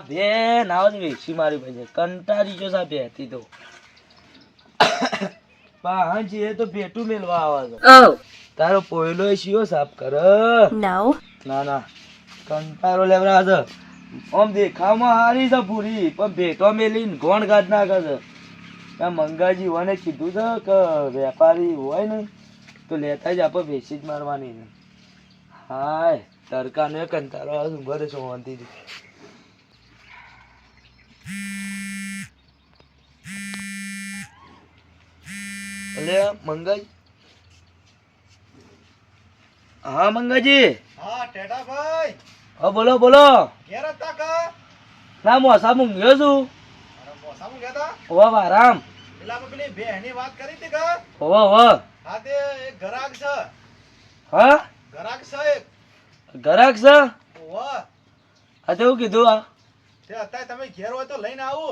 બે નાવા વેચી મારી પાસે કંટાળી જો સા બેતી તો હાજી એ તો ભેટું મેલવા આવે છે તારો પોયલો શિયો સાફ કર ના ના કંટાળો લેવરા છે આમ દેખાવમાં હારી છે પૂરી પણ ભેટો મેલીને ગોણ ગાઢ નાખે છે ત્યાં મંગાજી હોને કીધું છે કે વેપારી હોય ને તો લેતા જ આપણે વેચી જ મારવાની ને હાય તડકાનો કંટાળો આવે છે ઘરે શાંતિથી અલે મંગાજી હા મંગાજી હા ટેટા ભાઈ હા બોલો બોલો ઘેર હતા કા ના મોસા મૂંગ્યો છું અરે મોસા માં ગયા તા હોવા આરામ પેલા આપણે પેલી બેહની વાત કરી હતી કા હોવા હા તે એક ગરાક છે હા ગરાક છે એક ગરાક છે વાહ આ તો એવું કીધું આ તે અત્યારે તમે ઘેર હોય તો લઈને આવો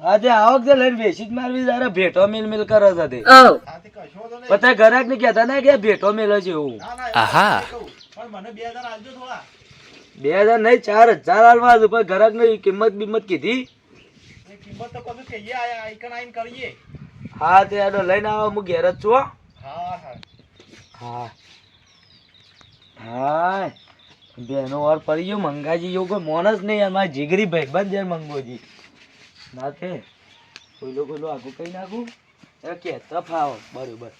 આજે આવક જે લઈને બેસી જ મારવી તારે ભેટો મિલ મિલ કરે છે તે સાથી કશો તો નહીં પછી ગરાક ને કહેતા ને કે ભેટો મિલ છે એવું ના ના આહા પણ મને 2000 આલજો થોડા 2000 નહીં 4000 આલવા છે પણ ગરાક ની કિંમત બિંમત કીધી એ કિંમત તો કશું કહીએ આઈકન આઈન કરીએ હા તે આડો લઈને આવો હું ઘેર જ છું હો. હા હા હા બેનો વાર પડી ગયો મંગાજી એવું કોઈ મોનસ નહીં યાર મારા જીગરી ભાઈબંધ યાર મંગોજી ના તે કોઈલો આગું કઈ નાખું એ કેતા ફાવ બરોબર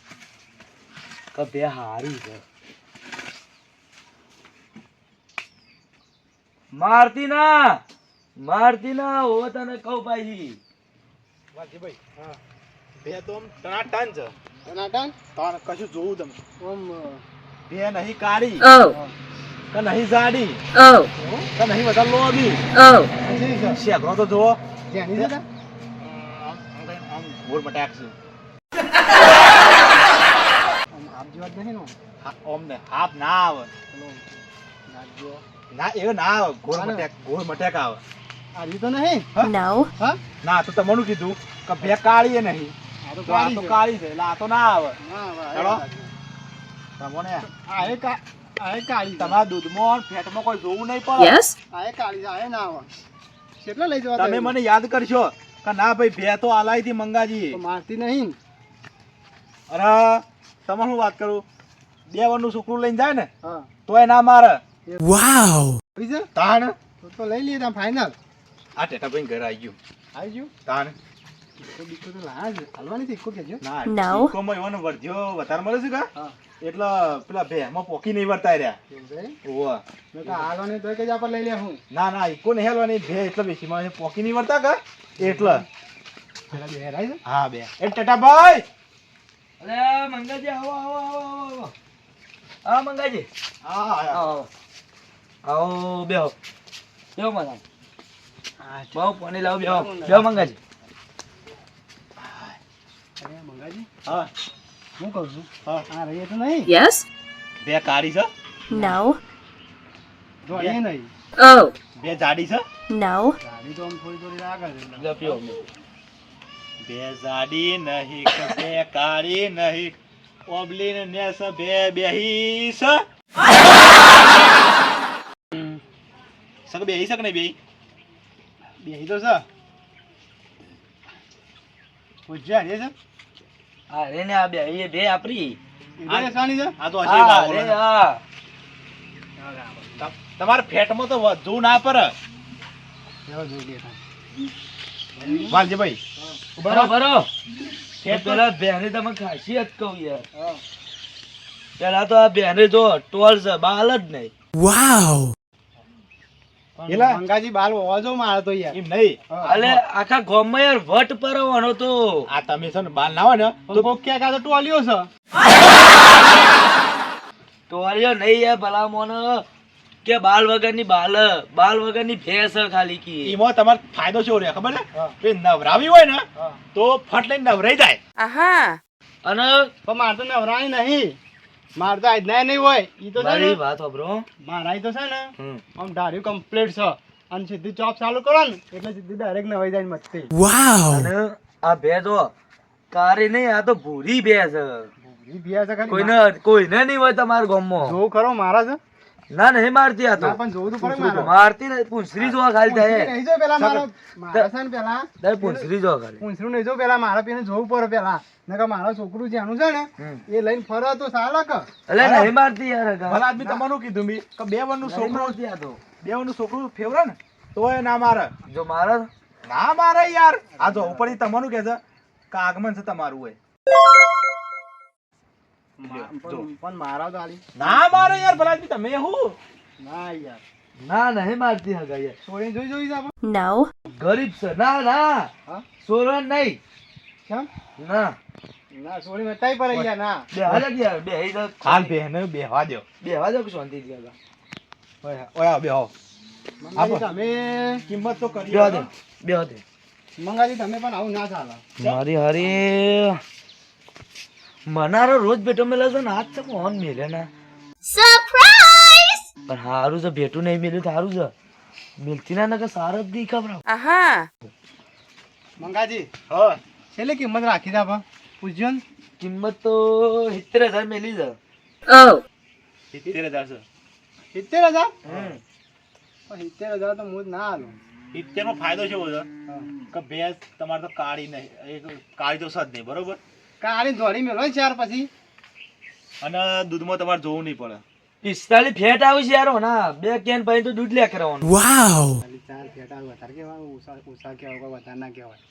કે બે હારી છે મારતી ના ઓ તને કહું પાછી વાજી ભાઈ હા બે તો આમ ટનાટન છે ટનાટન તાર કશું જોવું તમે આમ બે નહીં કાળી કે નહીં જાડી કે નહીં વધારે લોબી શેકરો તો જુઓ જેની છે આમ ગોળ મટાક છે આમ જેવા જ નહીં નો ઓમ ને હાફ ના આવે ના એ ના આવે ગોળ મટાક આવે આ રી તો નહીં હા ના તો તમને કીધું કે બે કાળી એ નહીં તો કાળી છે એટલે આ તો ના આવે ચલો તમને આ એ કાળી તમારા દૂધમાં ફેટમાં કોઈ જોવું નહીં પડે આ એ કાળી છે આ એ ના આવે કેટલા લઈ જવા તમે મને યાદ કરશો કે ના ભાઈ બે તો આલાઈ થી મંગાજી મારતી નહીં અરે તમે શું વાત કરું 2 વર્ષનું છોકરું લઈને જાય ને તોય ના મારે વાવ તાણ તો લઈ લઈએ તમે ફાઇનલ આ ટેટા ભાઈ ઘરે આવી ગયું તાણ બીકો તો લાજ હાલવાની છે ઇકો કેજો ના ઇકો માં એવાનો વર્ધ્યો વધારે મળે છે કા એટલે પેલા બે માં પોકી નહીં વર્તાય રહ્યા ઓવા મે તો હાલવાની તો કે જ આપણે લઈ લે હું ના ના ઇકો નહીં હાલવાની બે એટલે બેસી માં પોકી નહીં વર્તા કા એટલે પેલા બે રાઈ હા બે એ ટેટા ભાઈ અરે મંગાજી આવો આ મંગાજી આવો બેહો મારા બહુ પાણી લાવ બેહો મંગાજી અરે મંગાજી હા હું કહું છું હા આ રહી તો નહીં Yes? બે કાળી છે No. જો એ નહીં Oh. બે જાડી છે No. જાડી તો આમ થોડી આગળ લે પીઓ બે જાડી નહીં કે બે કાળી નહીં ઓબલી ને નેસ બે બેહી છે સક બેહી સક નહીં બેહી તો છે પૂછ્યા રે છે અરે ને આ બે એ બે આપરી આ સાની છે આ તો હા અરે હા તમારે ફેટમાં તો વધુ ના પર વાલજી ભાઈ બરો પેલા બેને તમે ખાસિયત કહું યાર પેલા તો આ બેને જો ટોલ છે બાલ જ નહીં વાવ એલા મંગાજી બાલ ઓજો મારે તો યાર એમ નહીં અલે આખા ગામમાં યાર વટ પરવાનો તો આ તમે છે ને બાલ ના હોય ને તો કોક ક્યાં કા તો ટોલિયો છે ટોલિયો નહીં યાર ભલા મોન કે બાલ વગરની ભેંસ ખાલી કી ઈમાં તમાર ફાયદો શું રે ખબર છે એ નવરાવી હોય ને તો ફટ લઈને નવરાઈ જાય Aha. અને પણ માર તો નવરાઈ નહીં માર તો આજ નહીં હોય ઈ તો છે મારી ને વાત સાંભળો મારાઈ તો છે ને આમ ધાર્યું કમ્પ્લીટ છે અને સીધી ચોપ ચાલુ કરો ને એટલે સીધી ડાયરેક્ટ નવાઈ જાય મસ્તી અને આ ભેંસ જો કારી નહીં આ તો ભૂરી ભેંસ ઈ ભિયા છે ખાલી કોઈને નહીં હોય તમારા ગામમાં જો ખરો મારા છે ના નહીં મારતી આ તો ના, પણ જોવું તો પડે મારે. મારતી નહીં પૂંછડી જોવા ખાલી થાય નહીં જો પેલા મારો મારા છે ને પેલા તારે પૂંછડી જોવા ખાલી પૂંછડું નહીં જો પેલા મારા પેને જોવું પડે પેલા નકર મારા છોકરું જેનું છે ને એ લઈને ફરે તો ચાલે કે અલે નહીં મારતી યાર ભલા આદમી તમારું કીધું મી કે બે વર્ષનું નહીં છોકરું મારતી આ તો બે વર્ષનું છોકરું ફેવરે ને તોય ના મારે જો મારા ના મારે યાર આ જો ઉપરથી તમારું કે છે કે આગમન છે તમારું હોય પણ મારા તો આલી ના મારે યાર ભલા આદમી તમે હું ના યાર ના નહીં મારતી હગા યાર છોડીને જોઈ જોઈ જાવ ગરીબ છે ના ના હા સોરન નહીં કેમ ના ના છોડી મતાઈ પર યાર ના બે હાલે યાર બે હઈ તો હાલ બેહને બેહવા દો બેહવા દો કે શાંતિ થી હગા ઓય ઓય બેહો મંગાજી તમે કિંમત તો કરી બેહવા દે બેહવા દે મંગાજી તમે પણ આવું ના ચાલે મારી હારી મનારો રોજ બેટો મેલે છે ને આજ તક ઓન મેલે ના પણ હારું છે ભેટું નહીં મેલ્યું તો હારું છે મિલતી ના કે સારો જ દી ખબર મંગાજી હા છેલ્લે કિંમત રાખી દા બા પૂછજો ને કિંમત તો 70,000 મેલી છે 70,000 છે 70,000 હમ 70,000 તો હું જ ના આલું 70 નો ફાયદો છે બધો કે ભેંસ તમારે તો કાળી નહીં એક કાળી તો સદ નહીં બરોબર કાળી ધોળી મેલો ને ચાર પછી અને દૂધમાં તમારે જોવું નહીં પડે 45 ફેટ આવી છે યાર ના બે કેન પછી તો દૂધ લે કરવાનું વાવ ચાર ફેટ આવે વધારે કેવા ઉસા કેવા કોઈ વધારે ના કહેવાય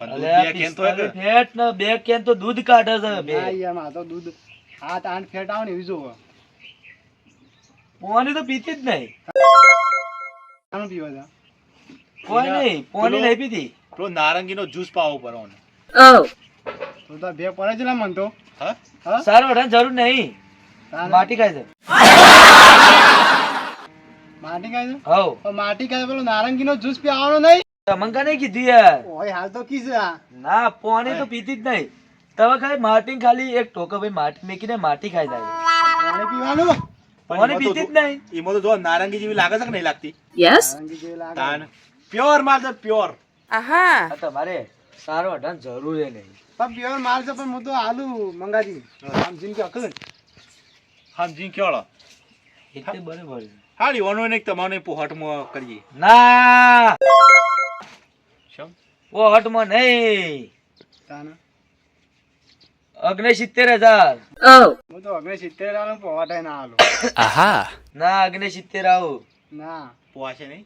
અલે 45 ફેટ ને બે કેન તો દૂધ કાઢે છે બે ના યાર માં તો દૂધ 7-8 ફેટ આવે ને એવી જોવો પાણી તો પીતી જ નહીં આનું પીવા જા કોઈ નહીં પાણી નહીં પીતી પેલો નારંગીનો જ્યુસ પાવો પડવાનો તો તો બે પડે જ ના મન તો હા સારો વઢાની જરૂર નહીં માટી ખાય છે માટી ખાય છે હવ તો માટી ખાય પેલો નારંગીનો જ્યુસ પીવાનો નહીં તમંકા નહીં કીધું યાર ઓય હાલ તો કીધું આ ના પાણી તો પીતી જ નહીં તમે ખાલી માટી ખાલી એક ટોકા ભાઈ માટી મેકીને માટી ખાઈ જાય પાણી પીવાનું પાણી પીતી જ નહીં એમાં તો જો નારંગી જેવી લાગે છે કે નહીં લાગતી Yes. નારંગી જેવી લાગે પ્યોર માલ છે પ્યોર Aha. આ તમારે સારો વઢાની જરૂર એ નહીં પણ પ્યોર માલ છે પણ હું તો આલુ મંગાજી સમજીને કે અકલ સમજીને કેળો એટલે બરાબર છે હા લીવાનો ને તમારે પોહટમાં કરીએ ના શમ પોહટમાં નહીં તાના 69,000 Oh. હું તો 69 આલો પોહટાય ના આલો ના 69,000 આવું ના પોહાશે નહીં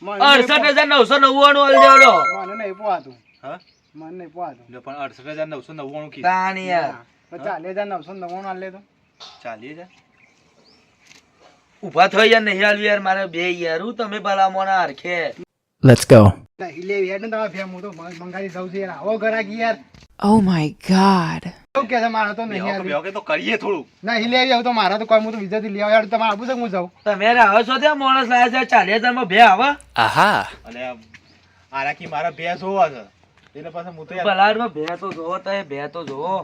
68,999 આલી દેવાનો મને નહીં પોહાતું હા મને નહીં પોહાતું પણ 68,999 કીધું તાણી યાર 40,999 આલે તો 40,000 ઉભા થઈ યાર નહીં આલવી યાર મારે બે યાર હું તમે ભલા મોના હરખે Let's go. લે યાર ને તમારે ફેમ હું તો મંગાજી જાઉં છું યાર આવો ગરાકી યાર Oh my God. શું કે છે મારે તો નહીં આલી કે તો કરીએ થોડું નહીં લે આવું તો મારા તો કોઈ હું તો વિજયથી લઈ આવ્યો તમારે આવું છે હું જાઉં તમે આવો છો ત્યાં માણસ લાયા છે 40,000 માં બે આવે અને આરાકી મારા બે જોવા છે એટલે પાછા હું તો ભલાડમાં બે તો જોવો તો બે તો જોવો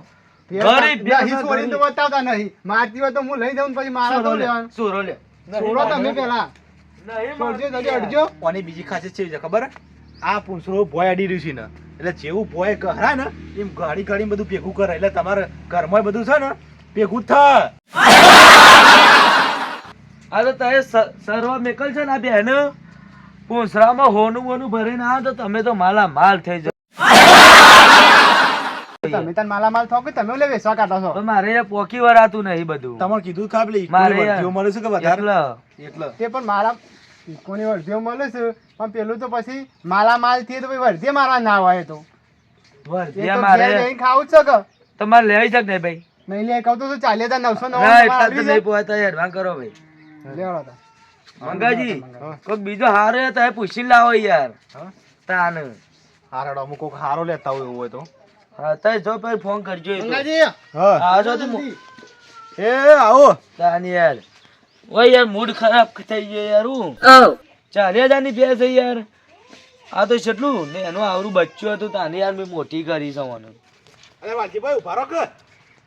ગરીબ ગરીબ બે નહીં છોડીને તો બતાવતા નહીં મારતી હોય તો હું લઈ જાઉં પછી મારા તો લેવાનું સુરો લે છોડો તમે પેલા નહીં છોડજો જલ્દી અડજો અને બીજી ખાસિયત છે ખબર આ પૂંછડો ભોય અડી રહ્યું છે ને એટલે જેવું ભોય કહરા ને એમ ગાડી ગાડી બધું ભેગું કરે એટલે તમારે ઘરમાં બધું છે ને ભેગું જ થાય આ તો તમે સર્વ મેકલ છે ને આ બેન પૂંછરામાં હોનું બોનું ભરીને આવો તો તમે તો માલા માલ થઈ જાવ તમે તને માલામાલ થો કે તમે ઓલે વેસવા કાઢો છો પણ મારે યાર પોકી વરાતું નહીં બધું તમારે કીધું ખાબલી મારે વર્ધીઓ મળે છે કે વધારે એટલે તે પણ મારા કોની વર્ધીઓ મળે છે પણ પેલું તો પછી માલામાલ થી તો પછી વર્ધીએ મારવા ના હોય તો વર્ધીયા મારે ખાવું જ છે કે તમારે લેવાય છે કે નહીં ભાઈ નહીં લે કહું તો 40,999 ના એટલા તો નહીં પોતા યાર વાં કરો ભાઈ લેવાડો તા મંગાજી કોઈ બીજો હારો હોય તો એ પૂછીને લાવો યાર તાન હારડો અમુક કોક હારો લેતા હોય એવું હોય તો હા તો જો પછી ફોન કરજો એ તો. મંગાજી હા જો તો એ આવો તાન યાર ઓય યાર મૂડ ખરાબ થઈ ગયો યાર હું Oh. 40,000 ની ભેંસ છે યાર આ તો કેટલું ને એનું આવરું બચ્ચું હતું તાને યાર મેં મોટી કરી સવાનું અરે વાલજીભાઈ ઉભા રહો કે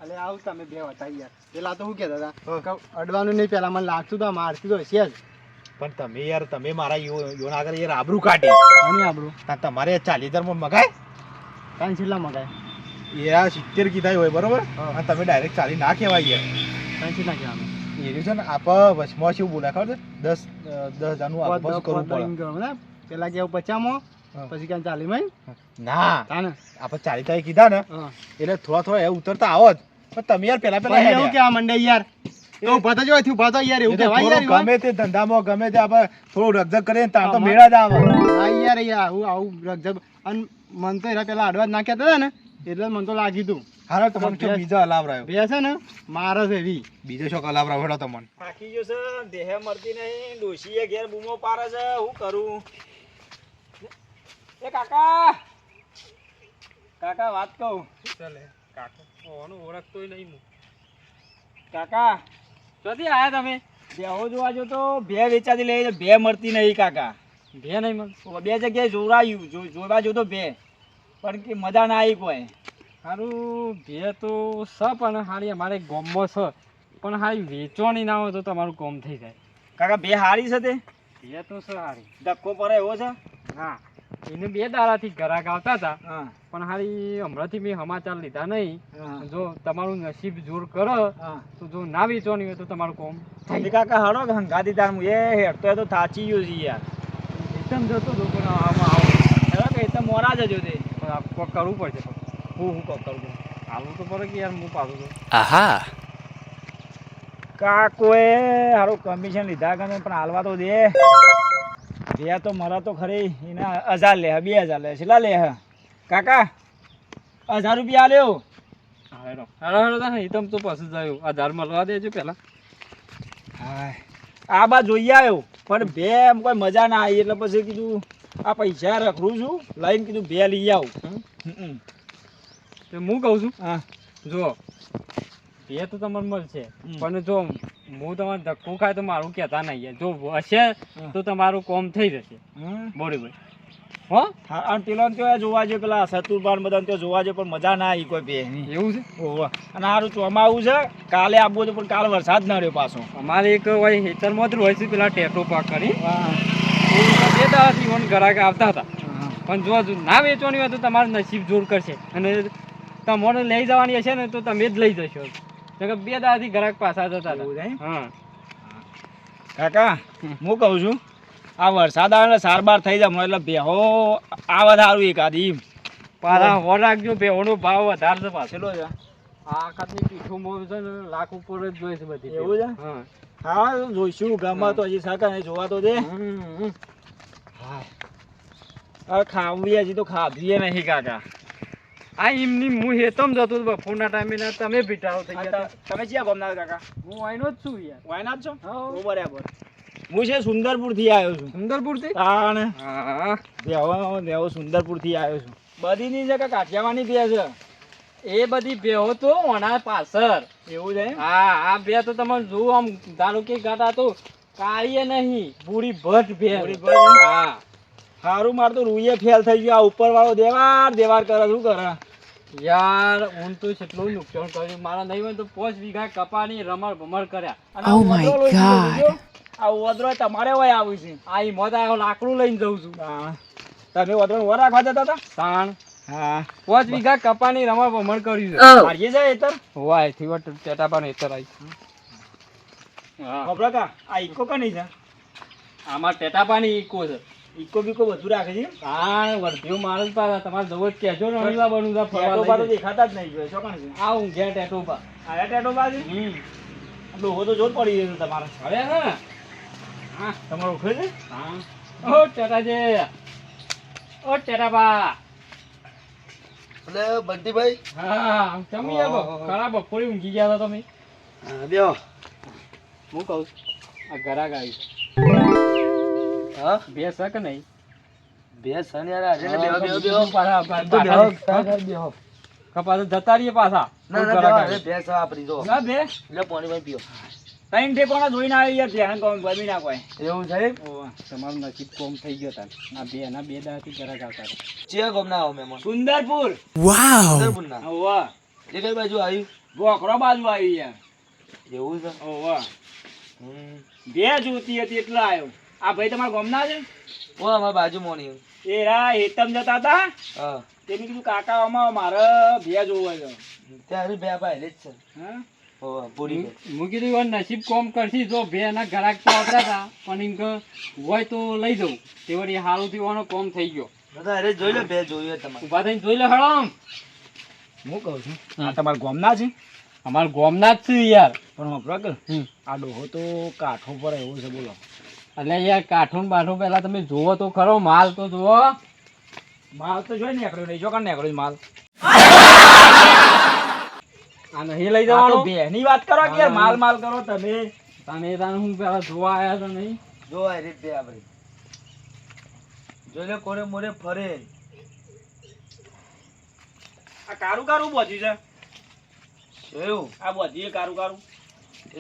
અલે આવ તમે બે હતા યાર પેલા તો હું કહેતા હતા અડવાનું નહીં પેલા મને લાગતું તો મારતી તો હશે જ પણ તમે યાર તમે મારા યોન આગળ યાર આબરૂ કાઢી અને આબરૂ તમારે 40,000 માં મગાય કાંઈ છેલ્લા મગાય યાર 70 કીધા હોય બરોબર અને તમે ડાયરેક્ટ 40 ના કહેવાય યાર કાંઈ છેલ્લા કહેવાનું એ રહ્યું છે ને આપણે વચમાં શું બોલા ખબર છે 10,000 નું આપણે કરવું પડે પેલા કેવું 50 પછી ક્યાં 40 માં ના આપણે 40 કીધા ને એટલે થોડા એ ઉતરતા આવો જ પણ તમે યાર પેલા એવું કેવા મંડે યાર તો ઉભા થજો અહીંથી ઉભા થો યાર એવું કહેવાય યાર ગમે તે ધંધામાં ગમે તે આપણે થોડું રગજગ કરીએ તાર તો મેળા જ આવે હા યાર આવું રગજગ અને મન તો એના પેલા અડવા જ નાખ્યા હતા ને એટલે મને તો લાગ્યું તું હારો તમને શું બીજો હલાવરાયો બે છે ને મારે છે એવી બીજો શું હલાવરાયો હેડો તમને થાકી ગયો છે દેહે મળતી નહીં ડોશીએ ઘેર બૂમો પારે છે હું કરું એ કાકા કાકા વાત કહું ચાલે કાકો ઓનું ઓળખતોય નહીં હું કાકા ક્યાંથી આયા તમે બેહો જોવા જો તો બે વેચાતી લઈ બે મળતી નહીં કાકા બે નહીં મળે બે જગ્યાએ જોરાયું જોવા જો તો બે પણ કે મજા ના આવી કોઈ સારું બે તો સ પણ હારી અમારે ગોમમાં છે પણ હારી વેચવાની ના હોય તો તમારું કોમ થઈ જાય કાકા બે હારી છે તે બે તો છે હારી ધક્કો પડે એવો છે હા એને 2 દાડાથી ઘરાક આવતા હતા હા પણ હારી હમણાંથી મેં સમાચાર લીધા નહીં હા. જો તમારું નસીબ જોર કરો હા તો જો ના વેચવાની હોય તો તમારું કોમ એટલે કાકા હળો કે હંગાતી તાર હું એ હેડતો તો થાચી ગયો છે યાર એકદમ જતો હતો પણ આમાં આવો હેડો કે તો મોરા જજો તે પણ આ કોક કરવું પડશે હું કરું છું આવું તો પડે કે યાર હું પાછું છું Aha. કાકોએ હારું કમિશન લીધા ગમે પણ હાલવા તો દે બે તો મરા તો ખરી એને 1000 લે 2000 લે છેલ્લા લે કાકા 1000 રૂપિયા આલ્યો હેડો હેડો હેડો તા એ તમ તો પાછું જાય 1000 મળવા દેજો પેલા હાય આ બા જોઈ આવ્યો પણ બે એમ કોઈ મજા ના આવી એટલે પછી કીધું આ પૈસા રખડું છું લઈને કીધું બે લઈ આવું તો હું કહું છું હા જો બે તો તમારે મળશે પણ જો હું તમારે ધક્કો ખાય તો મારું કહેતા નહીં જો હશે તો તમારું કોમ થઈ જશે બરોબર હો હા અને પેલો ત્યાં જોવા જો પેલા સતુરબાન બધા ત્યાં જોવા જો પણ મજા ના આવી કોઈ બે એવું છે ઓહો અને સારું ચોમાવું છે કાલે આપવું હતું પણ કાલે વરસાદ ના રહ્યો પાછો અમારે એક હોય હેતરમાં જ હોય છે પેલા ટેટો પાક કરી હા બે દાડાથી મને ઘરાક આવતા હતા પણ જો ના વેચવાની હોય તો તમારું નસીબ જોર કરશે અને તમારે લઈ જવાની હશે ને તો તમે જ લઈ જશો બે દાડાથી ઘરાક પાછા જતા હતા હા કાકા હું કહું છું આ વરસાદ આવે ને સારબાર થઈ જાય એટલે બેહો આવે સારું એકાદી પાછા હોર રાખજો ભેહોનો ભાવ વધારે છે પાછો ચલો છે આ આખાની પીઠું છે ને લાખ ઉપર જ જોઈશે બધી એવું છે? હા હા જોઈશું ગામમાં તો હજી સાકા નહીં જોવા તો દે હવે ખાવું હજી તો ખાધું નહીં કાકા આ એમની હું હેતમ જતો હતો બપોરના ટાઈમે ને તમે ભીટાઓ થઈ ગયા તમે ક્યાં ગમના કાકા હું આઈનો જ છું યાર વાયનાડ છો હા. બરાબર હું છે સુંદરપુર થી આવ્યો છું સુંદરપુર થી તાણ હા દેવો સુંદરપુર થી આવ્યો છું બધી ની છે કે કાઠિયાવાની બે છે એ બધી બેહો તો ઓના પાછળ એવું છે હા આ બે તો તમે જુઓ આમ ધારો કે ગાતા તો કાળીએ નહીં પૂરી ભટ બે પૂરી ભટ? હા સારું માર તો રૂએ ફેલ થઈ ગયો આ ઉપર વાળો દેવાર કરે શું કરે યાર ઊન તો કેટલું નુકસાન કર્યું મારા નહીં હોય તો 5 વીઘા કપાની રમણ ભમણ કર્યા અને Oh આ my ઓદરો લઈ God. જજો. આ ઓદરો તમારે હોય આવ્યું છે આ ઈ મોટા લાકડું લઈને જઉં છું હા. તમે ઓદરો ઓર રાખવા જતા હતા તાણ હા 5 વીઘા કપાની રમણ ભમણ કર્યું છે મારીએ જાય એતર હોવાય થી વટ ટેટા પર એતર આવી હા ખબર કા આ ઈકો કની છે આમાં ટેટા પાણી ઈકો છે ઈકો બીકો બધું રાખે છે હા વર્ધ્યો મારે જ પાછા તમારે જવો જ કહેજો ને અણીલા બનું તા ટેટો ફરવા બાટો લઈ જાય. દેખાતા જ નહીં જોઈએ શું કણ છે આ ઊંઘ્યા ટેટો પા આયા ટેટો બાજુ ડોહો તો જોર પડી ગયો તમારે અરે હા હા તમારો ઉખે છે હા ઓ ટેટાજી ઓ ટેટાબા એટલે બંટીભાઈ હા જમી આવો ખરા બપોરે ઊંઘી ગયા હતા તમે બેહો હું કહું છું, આ ઘરાક આવી હા બે શક નહીં બે સન યાર આજે ને બેહો બેહો બેહો પાછા તો બેહો બેહો કપાસ જતા રહીએ પાછા ના ના ઘરાક બેહો આવી. બે સા આપરી જો ના બે એટલે પાણી માં પીઓ ત્રણ ઠેકોણા જોઈને આવી યાર ધ્યાન કોમ ગમી ના કોઈ એવું છે તમારું નસીબ કોમ થઈ ગયો તાર આ બે ના બે દાથી ઘરાક આવતા હતા ચે ગમ ના આવો મેમન સુંદરપુર Wow. સુંદરપુર ના ઓવા એ કઈ બાજુ આવ્યું બોકરો બાજુ આવી યાર એવું છે ઓવા બે જોતી હતી એટલે આવ્યો આ ભાઈ તમારા ગામના છે ઓ અમારા બાજુ મોની એ રા હેતમ જતા હતા હા તેને કીધું કાકા આમાં મારે બે જોવા છે ત્યારે બે ભાઈ જ છે હા પૂરી હું કીધું ઈવન નસીબ કોમ કરશી જો બે એના ઘરાક તો આવતા હતા પણ એમ કે હોય તો લઈ જવું તે વળી હારું થવાનો કોમ થઈ ગયો દાદા અરે જોઈ લો બે જોઈએ તમારે ઉભા થઈને જોઈ લે હળમ હું કહું છું આ તમારા ગામના છે અમાર ગોમના જ છું યાર પણ વાપરો કે આ ડોહો તો કાઠો પર એવું છે બોલો એટલે યાર કાઠું બાઠું પેલા તમે જોવો તો ખરો માલ તો જોવો માલ તો જોઈ નીકળ્યો નહીં જો કાં નીકળ્યો માલ આ નહીં લઈ આ તો જવાનું બેની વાત કરો કે યાર માલ માલ કરો તમે તમે તાને હું પેલા જોવા આયા તો નહીં જો આ રીતે આપણે જોઈ લે કોરે મોરે ફરે આ કારું કારું બોધ્યું છે એવું આ બોધી કારું કારું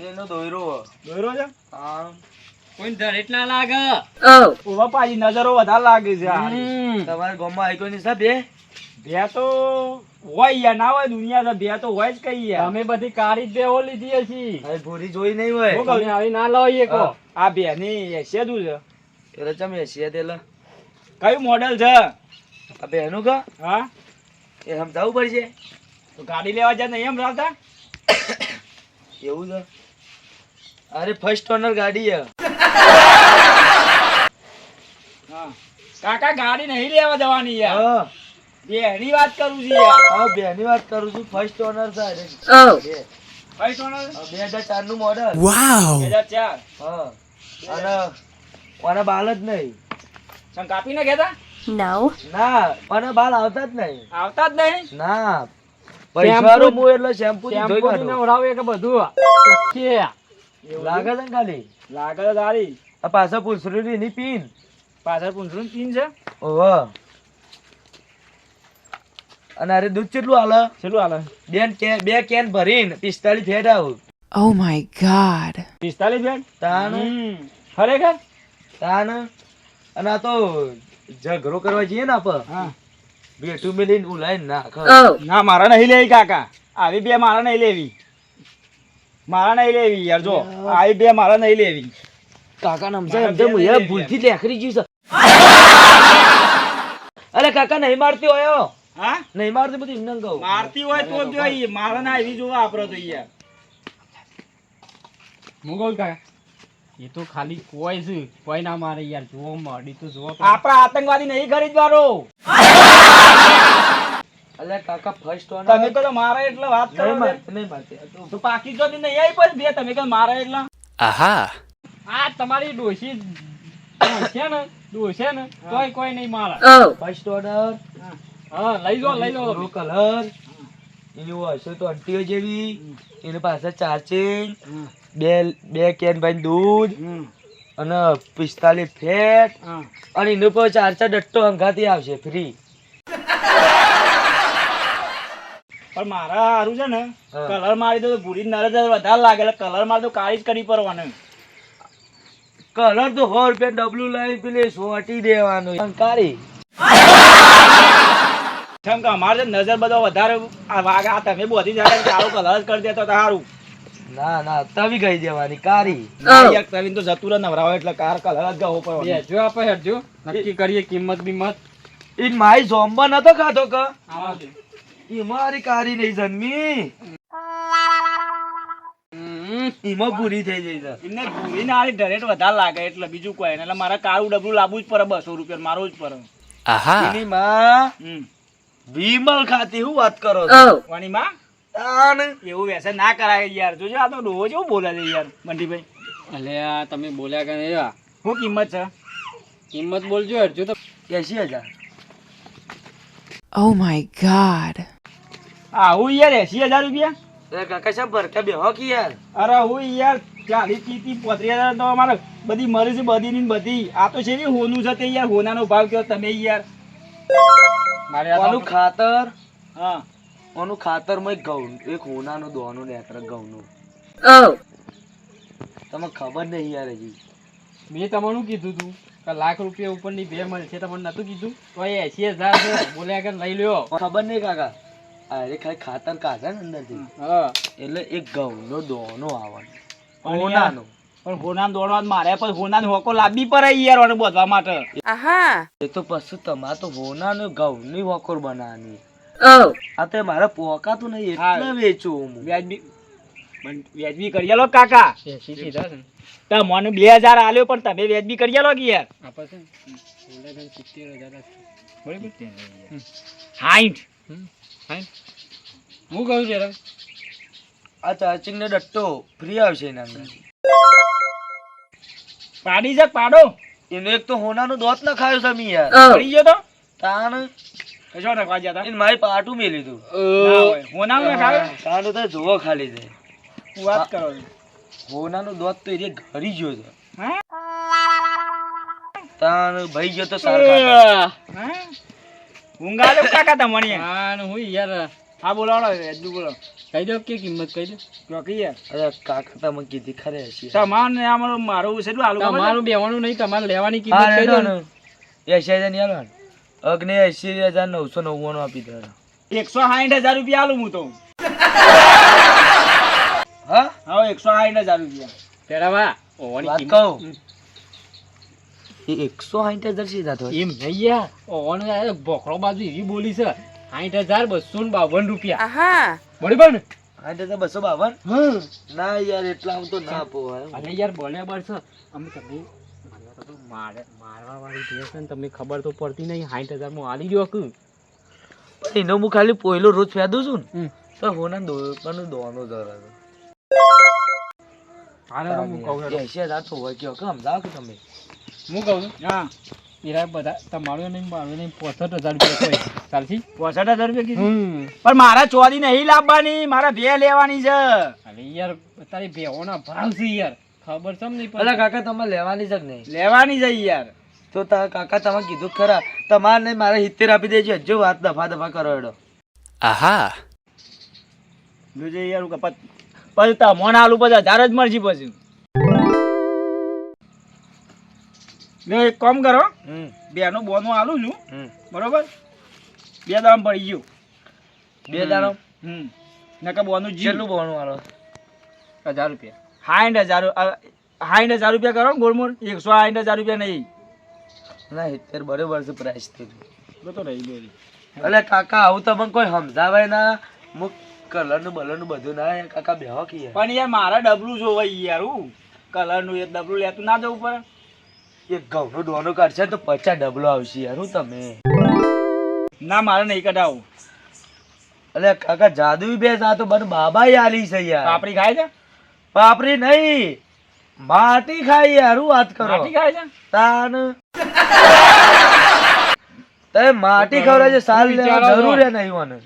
એનો દોયરો દોયરો છે હા કોઈ ધરેટ ના લાગે ઓવા પાછી નજરો વધારે લાગે છે આ તમારા ગામમાં આવી કોઈ નહીં સાહેબ બે તો હોય યાર ના હોય દુનિયા છે બે તો હોય જ કઈ યાર અમે બધી કાળી જ બેહો લીધી છીએ હવે ભૂરી જોઈ નહીં હોય હું કહું તમે આવી ના લાવીએ કો આ બેની શેદું છે એટલે ચમ એસી તેલ કયું મોડેલ છે આ બેનું કા હા એ સમજાવવું પડશે તો ગાડી લેવા જાય નહીં એમ રાખતા એવું છે અરે ફર્સ્ટ ઓનર ગાડી છે હા કાકા ગાડી નહીં લેવા જવાની યાર હા બેની વાત કરું છું યાર હા બેની વાત કરું છું ફર્સ્ટ ઓનર છે અરે બે. કઈ સોનલ હા, 2004 નું મોડલ 2004 હા અને કોના બાલ જ નહીં સં કાપીને ગયા ના કોના બાલ આવતા જ નહીં આવતા જ નહીં ના પૈસારો મુ એટલે શેમ્પુ થી ધોઈ શેમ્પુ કાઢું. નવરાવે કે બધું છે લાગે છે ને ખાલી લાગે તો સારી આ પાછા પૂછડી ની પીન પાછળ પૂંછડું પીન છે ઓહો અને અરે દૂધ કેટલું હાલે છેલ્લું હાલે બે કેન ભરીને 45 ફેટ આવું Oh my god. 45 બેન તાન ખરેખર તાન અને આ તો ઝઘડો કરવા જઈએ ને આપણે હા બેઠું મેલીને ઉલાઈને નાખ ના મારા નહીં લેવી કાકા આવી બે મારા નહીં લેવી મારા નહીં લેવી યાર જો આવી બે મારા નહીં લેવી કાકા ને સમજાય સમજાય હું યાર ભૂલથી લેખરી ગયું છે અરે કાકા નહીં મારતી હોય હા નહીં મારતી બધું એમને કહું મારતી હોય તો જોઈએ મારા ના આવી જોવા આપડે તો યાર હું કહું કાકા એ તો ખાલી કોઈ છે કોઈ ના મારે યાર જોવો મળી તો જોવો આપડા આતંકવાદી નહીં ખરીદવાનો અલે કાકા ફર્સ્ટ ઓનર તમે કહો મારા એટલે વાત કરો નહીં ને. મારતી નહીં મારતી આ તો તો પાકિસ્તાન થી નહીં આવી પછી બે તમે કહો મારા એટલા આ તમારી ડોશી છે ને ડોશે ને તોય કોઈ નહીં મારા ફર્સ્ટ ઓર્ડર હા લઈ લો બ્લુ કલર એની હશે તો અંટીઓ જેવી એની પાસે ચાર્જિંગ બે કેન ભાઈ દૂધ અને 45 ફેટ અને એની પર 4 ડટ્ટો હંગાથી આવશે ફ્રી પણ મારા હારું છે ને હા. કલર મારી દો તો ભૂરી નરજ વધારે લાગે એટલે કલર મારી દો કાળી જ કરી પડવાનું કલર તો 100 રૂપિયા ડબલું લાવી પેલી સોટી દેવાનું અંકારી કેમ કે અમારે છે ને નજર બધો વધારે આ વાગે આ તમે બધી જગ્યાએ કાળો કલર જ કરી દેતો તો સારું ના ના તવી ગઈ દેવાની કારી યાર તવીન તો જતું રહે નવરાવો એટલે કાર કલર જ ગવો પડવાનો બેજો આપણે હેડજો નક્કી કરીએ કિંમત બીમત ઈ માઈ જોમ્બા નતો ખાતો કે આવા દે ઈ મારી કારી નહીં જન્મી ઈમાં પૂરી થઈ જઈ છે એમને ભૂરી ને આરી ડરેટ વધારે લાગે એટલે બીજું કોઈ નહીં. એટલે મારે કાળું ડબલું લાવવું જ પડે 200 રૂપિયા મારું જ પડે એની માં હમ વિમલ ખાતી હું વાત કરો છો વાની માં તાન એવું વેસે ના કરાય યાર જોજો આ તો ડોહો જેવું બોલે છે યાર બંટીભાઈ એટલે આ તમે બોલ્યા કે નહીં આ શું કિંમત છે કિંમત બોલજો હેડજો તો 80,000 Oh my god. હું યાર 80,000 રૂપિયા અરે કાકા સાહેબ ભરકા બેહો કે યાર અરે હું યાર 40 30 35,000 તો અમારે બધી મરી છે બધી ની બધી આ તો છે ને હોનું છે તે યાર હોનાનો ભાવ કયો તમે યાર મારે આ ઓનું ખાતર હા ઓનું ખાતર માં ઘઉં એક હોનાનું દોનું નેત્ર ઘઉંનું તમને ખબર નહીં યાર હજી મેં તમને કીધું તું કે લાખ રૂપિયા ઉપરની બે મળશે તમને નતું કીધું તો એ 80,000 છે બોલ્યા કે લઈ લ્યો ખબર નહીં કાકા અરે ખાલી ખાતર કાઢે ને અંદરથી હા એટલે એક ઘઉંનો દોનો આવવાનો પણ હોનાનો પણ હોનાનો દોડવા મારે પણ હોનાનો હોકો લાવવી પડે યાર ઓને બોધવા માટે એ તો પછી તમારે તો હોનાનો ઘઉંની વકોર બનાવવાની આ તો મારે પોકાતું નહીં એટલે હા. વેચું હું વ્યાજબી પણ વ્યાજબી કરી આલો કાકા. 80 કીધા છે ને. તો મને 2000 આલ્યો પણ તમે વ્યાજબી કરી આલો કે યાર. આપણે છે ને ઓલા 70,000 બરાબર. 60. હું કહું છું આ ચાર્જિંગ નો ડટ્ટો ફ્રી આવશે એના અંદર. પાડી જા પાડો. એનો એક તો હોનાનો દોત ન ખાયો તમે યાર. પડી ગયો તો તાણ કશો નાખવા ગયા હતા. એને મારી પાટું મેલી તું. ના હોય. હોનાનું ના ખાવે. તાણ તો જોવો ખાલી છે. હું વાત કરો છો. હોનાનો દોત તો એ ઘરી ગયો છે. હા? તાણ ભાઈ ગયો તો સાર ખાતા. હા? ઊંઘ આલે કાકા તમને. હા હું યાર હા બોલાવો એટલું બોલો. કહી દો કે કિંમત કહી દો. ચોકી યાર. અરે કાકા તમે કીધી ખરે હશે. તમાર ને આમાં મારું છે આલુ તમારું બેવાનું નહીં, તમારે લેવાની કિંમત હા કહી દો રેડો ને. ને 80,000 ની આલો ને. અગ્નિ 80,999 આપી દે. 160,000 રૂપિયા આલું હું તો. હા હવે 160,000 રૂપિયા. પેલા વા ઓવાની વાત કિંમત કહું એ 160,000 સીધા થયો. એમ નહીં યાર. ઓવાનો યાર ભોખડો બાજુ એવી બોલી છે 60,252 રૂપિયા. બરાબર ને? 60,252 ના યાર એટલા તો ના પોવાય. અરે યાર બરાબર છે. અમે તમને મારવા વાળી ભેંસ છે ને તમને ખબર તો પડતી નહીં. 60,000 માં આલી ગયો કે એનો હું ખાલી પોયલો રોજ ફેદું છું ને હમ. તો હોના દોવાનું દોવાનો જરા છે. હાલે તો હું કહું છું. 80,000 તો હોય કે સમજાવો કે તમે. હું કહું છું હા એરા બધા તમારું નહીં મારું નહીં 65,000 રૂપિયા કોઈ ચાલશી? 65,000 રૂપિયા કીધું. પણ મારા ચોરી નહીં લાવવાની, મારા ભે લેવાની છે. અરે યાર તારી ભેહોના ભાવ છે યાર. ખબર છે નહીં અલા પડતી. કાકા તમે લેવાની છે કે નહીં? લેવાની છે યાર. તો કાકા તમે કીધું ખરા તમારે નહીં મારે 70 આપી દેજો. હજુ વાત દફા દફા કરો એડો. જોજે યાર હું કે પછી તમને આલુ પછી 1000 જ મરજી પછી. લે એક કામ કરો, બેનો બોનો આલું છું બરોબર. 2 દામ પડી ગયું. 2 દાડો નકા બોનું જી કેટલું બોનું આલો? 1000 રૂપિયા. 60,000 રૂપિયા કરો ને ગોળમોળ. 160,000 રૂપિયા નહીં. ના 70 બરોબર છે પ્રાઇસ થઈ તો રહી ગયો. અલે કાકા આવું તમને કોઈ સમજાવે ના. મુક કલરનું બલરનું બધું ના યાર કાકા બેહો કે યાર. પણ યાર મારા ડબલું જોવે યાર. હું કલરનું એક ડબલું લેતું ના જવું પડે. એક ઘઉંનો ડોનો કાઢશે તો 50 ડબલો આવશે યાર. હું તમે ના મારે નહીં કઢાવું. અલે કાકા જાદુઈ બેસ આ તો બન બાબા આલી છે યાર. પાપડી ખાય છે? પાપરી નહીં માટી ખાઈ યાર. હું વાત કરો માટી ખાય છે? તાન તે માટી ખવડાવે છે સાલ લેવા જરૂર હે નહીં મને.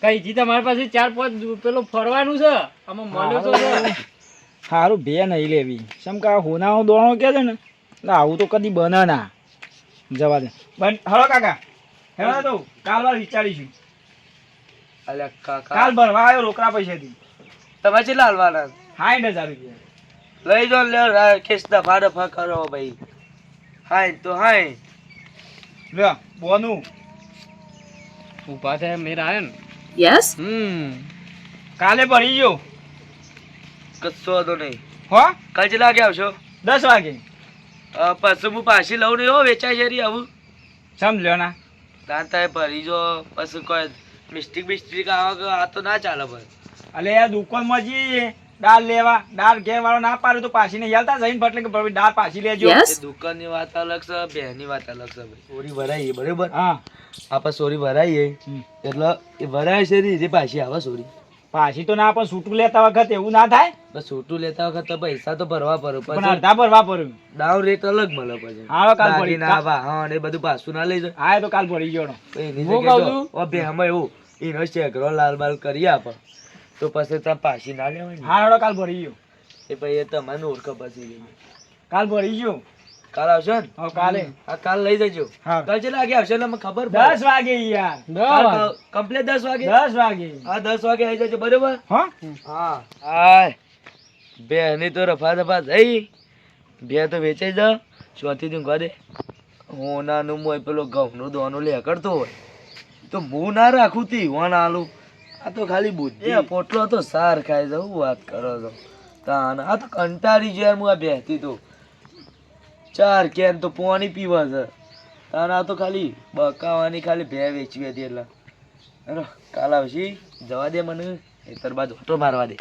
કઈ જી તમારી પાસે 4-5 પેલો ફરવાનું છે આમાં મળ્યો તો છે. સારું ભે નહીં લેવી. સમ કા હોનાનો દોણો કે છે ને ના આવું તો કદી બને ના. જવા દે. હલો કાકા હેવા તો કાલ વાર વિચારીશું. અલે કાકા કાલ ભરવા આવ્યો રોકડા પૈસાથી. તમે કેટલા હાલવાના? 60,000 રૂપિયા. લઈ જો લે કેસ દફા દફા કરો ભાઈ. હાય તો હાય લે બોનું ઊભા છે મેરા આયો ને. Yes? કાલે ભરી ગયો. કશો વાંધો નહીં. હો કાલ કેટલા વાગે આવશો? 10 વાગે. પછી હું પાછી લઉં નહીં હો વેચાય છે આવું. સમજ્યો ના. દાંતા ભરી જો પછી કોઈ મિસ્ટેક આવે કે આ તો ના ચાલે ભાઈ. અલે યાર દુકાનમાં જઈએ દાળ લેવા. દાળ ઘેર વાળો ના પાડે તો પાછી ને યાલતા જઈને ફટલે કે ભાઈ દાળ પાછી લેજો. Yes? એ દુકાનની વાત અલગ છે બેની વાત અલગ છે ભાઈ. સોરી ભરાઈએ બરોબર. હા આપણે સોરી ભરાઈએ એટલે એ ભરાય છે એ પાછી આવે સોરી. પાછી તો ના પણ છૂટું લેતા વખત એવું ના થાય. બસ છોટું લેતા વખત પૈસા તો ભરવા પડે. પણ પછી અડધા ભરવા પડે. ડાઉન રેટ અલગ મળે પછી. હા કાલ ભરી. દાગીના વાહન એ બધું પાછું ના લઈ જાય. હા એ તો કાલ ભરી ગયો. એની હું જગ્યાએ કહું જો, ઓ બે આમાં એવું એનો ચેકરો લાલ બાલ કરી આપે તો પછી તમે પાછી ના લેવાય ને. હા હેડો કાલ ભરી ગયો. એ પછી એ તમારે ઓળખ પછી કાલ ભરી ગયો. કાલ આવશો ને? હા કાલે. હા કાલ લઈ જજો. હા કાલ કેટલા વાગે આવશે એટલે મને ખબર 10 વાગે યાર. કમ્પ્લીટ 10 વાગે. 10 વાગે. હા 10 વાગે આવી જજો બરોબર. હા હા હાય બે ની તો રફા દફા થઈ. બે તો વેચાઈ જા ચોથી તું ઘરે હોનાનું મોય પેલો ઘઉંનો દોનો લે કરતો હોય તો હું ના રાખું તી વણ આલું. આ તો ખાલી બુદ્ધિ પોટલો તો સાર ખાય છે. હું વાત કરો છો તાન આ તો કંટાળી છે યાર. હું આ બેહતી તો 4 કેન તો પાણી પીવા છે તાન. આ તો ખાલી બકાવાની ખાલી ભે વેચવી હતી એટલે કાલ આવશી જવા દે મને. એ તર બાજુ ઓટો મારવા દે.